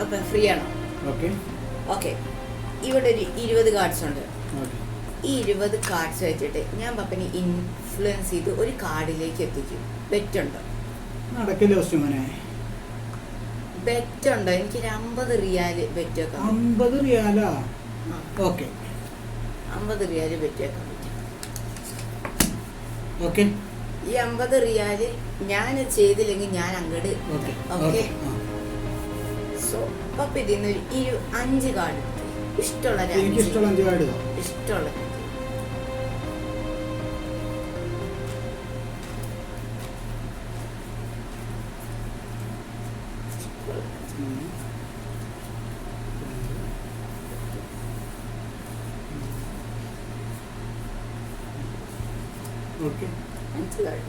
അപ്പം ഫ്രീ ആണോ? Okay okay. ഇവിടെ ഒരു 20 കാർഡ്സ് ഉണ്ട്. ഈ 20 കാർഡ്സ് വെച്ചിട്ട് ഞാൻ പപ്പനെ ഇൻഫ്ലുവൻസ് ചെയ്ത് ഒരു കാർഡിലേക്ക് എത്തിക്കും. ബെറ്റുണ്ടോ? നടക്കില്ല മോനെ. ബെറ്റുണ്ടോ? എനിക്കൊരു 50 റിയാൽ ബെറ്റ് വെക്കാം. 50 റിയാലാ? ഓക്കെ, 50 റിയാൽ ബെറ്റ് വെക്കാൻ പറ്റും. ഓക്കെ. ഈ 50 റിയാല് ഞാൻ ചെയ്തില്ലെങ്കിൽ ഞാൻ അങ്ങോട്ട്. ഓക്കെ. സോ പപ്പ ഇതിന്ന് ഒരു 5 കാർഡ് ഇഷ്ടമുള്ള ഇഷ്ടമുള്ള 5 കാർഡ് ഇഷ്ടമുള്ള ഓക്കെ 5 കാർഡ്.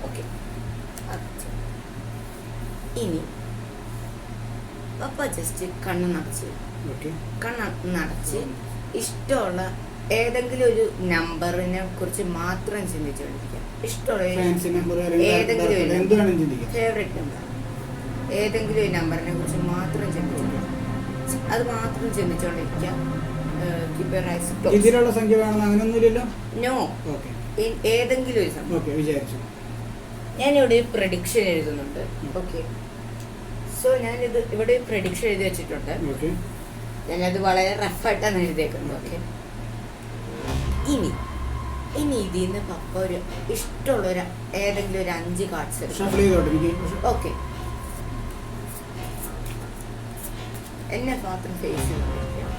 ഓക്കെ. ഇനി പപ്പ ജസ്റ്റ് കണ്ണ് നടച്ച് ഇഷ്ടമുള്ള ഏതെങ്കിലും ഒരു നമ്പറിനെ കുറിച്ച് മാത്രം ചിന്തിച്ചുകൊണ്ടിരിക്കാം. ഇഷ്ടമുള്ള ഏതെങ്കിലും ഫേവറേറ്റ് നമ്പർ ഏതെങ്കിലും ഒരു നമ്പറിനെ കുറിച്ച് മാത്രം ചിന്തിച്ചുകൊണ്ടിരിക്കാം. അത് മാത്രം ചിന്തിച്ചുകൊണ്ടിരിക്കാം. ഇതിലുള്ള സംഖ്യ വേണം അങ്ങനെയൊന്നുമില്ലല്ലോ. നോ, ഏതെങ്കിലും ഒരു സംഖ്യ വിചാരിച്ചു. ഞാനിവിടെ ഒരു പ്രഡിക്ഷൻ എഴുതുന്നുണ്ട്. ഓക്കെ. സോ ഞാനിത് ഇവിടെ പ്രഡിക്ഷൻ എഴുതി വെച്ചിട്ടുണ്ട്. ഞാനത് വളരെ റഫായിട്ടാണ് എഴുതിയേക്കുന്നത്. ഓക്കെ. ഇനി ഇതിൽ നിന്ന് പപ്പ ഒരു ഇഷ്ടമുള്ള ഏതെങ്കിലും ഒരു 5 കാർഡ്സ് എടുക്കും. ഓക്കെ. എന്നെ മാത്രം ഫേസ് ചെയ്ത് എത്രയാണ്?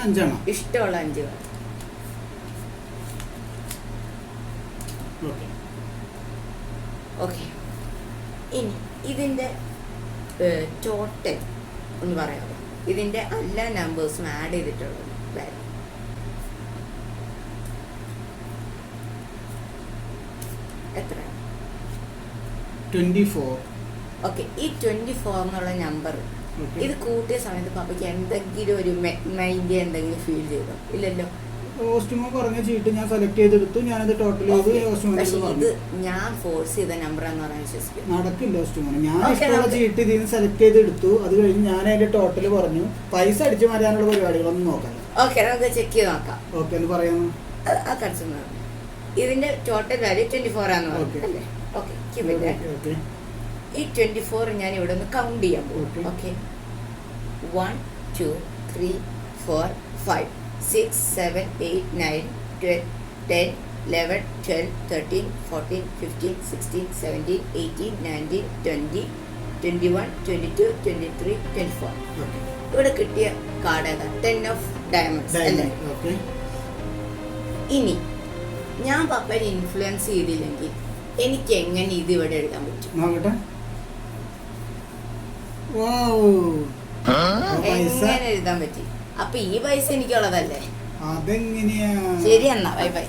5 ഇഷ്ടമുള്ള 5 കാർഡ്. ഓക്കെ. ഇനി ഇതിൻ്റെ ടോട്ടൽ ഒന്ന് പറയാമോ? ഇതിൻ്റെ എല്ലാ നമ്പേഴ്സും ആഡ് ചെയ്തിട്ടുള്ളത് എത്ര? 24. ഓക്കെ. ഈ 24 എന്നുള്ള നമ്പർ ഇത് കൂട്ടിയ സമയത്ത് പപ്പയ്ക്ക് എന്തെങ്കിലും ഒരു മൈൻഡ് എന്തെങ്കിലും ഫീൽ ചെയ്തോ? ഇല്ലല്ലോ. കോസ്റ്റ്യൂമോ പറഞ്ഞ ചീട്ട് ഞാൻ സെലക്ട് ചെയ്തെടുത്തു. ഞാനത് ടോട്ടൽ ഇത് ഞാൻ ഫോഴ്സ് ചെയ്ത നമ്പർ എന്ന് പറയാൻ വിശ്വസിക്കും. നടക്കില്ല കോസ്റ്റ്യൂമോ. ഞാൻ ഇഷ്ടമുള്ള ചീട്ട് ഇതിൽ നിന്ന് സെലക്ട് ചെയ്തെടുത്തു. അത് കഴിഞ്ഞ് ഞാൻ അതിന്റെ ടോട്ടൽ പറഞ്ഞു. പൈസ അടിച്ചു മാറ്റാനുള്ള പരിപാടികളൊന്നും നോക്കാം. ഓക്കെ, നമുക്ക് ചെക്ക് ചെയ്ത് നോക്കാം. ഓക്കെ എന്ന് പറയാമോ? ഇതിന്റെ ടോട്ടൽ വാല്യൂ 24 ആണെന്ന് പറഞ്ഞല്ലേ? ഓക്കെ. ഈ 24 ഞാൻ ഇവിടെ ഒന്ന് കൗണ്ട് ചെയ്യാൻ പോകും. ഓക്കെ. 1 2 3 4 5 6 7 8 9 10 11 12 13 14 15 16 17 18 19 20 21 22 23 24. ഇവിടെ കിട്ടിയ കാർഡ് ഏതാ? 10 ഓഫ് ഡയമണ്ട്സ് അല്ലേ? ഇനി ഞാൻ പപ്പനെ ഇൻഫ്ലുവൻസ് ചെയ്തില്ലെങ്കിൽ എനിക്ക് എങ്ങനെ ഇത് ഇവിടെ എഴുതാൻ പറ്റും? എങ്ങനെ എഴുതാൻ പറ്റി? അപ്പൊ ഈ പൈസ എനിക്കുള്ളതല്ലേ? അതെങ്ങനെയാ? ശരി, എന്നാ ബൈ ബൈ.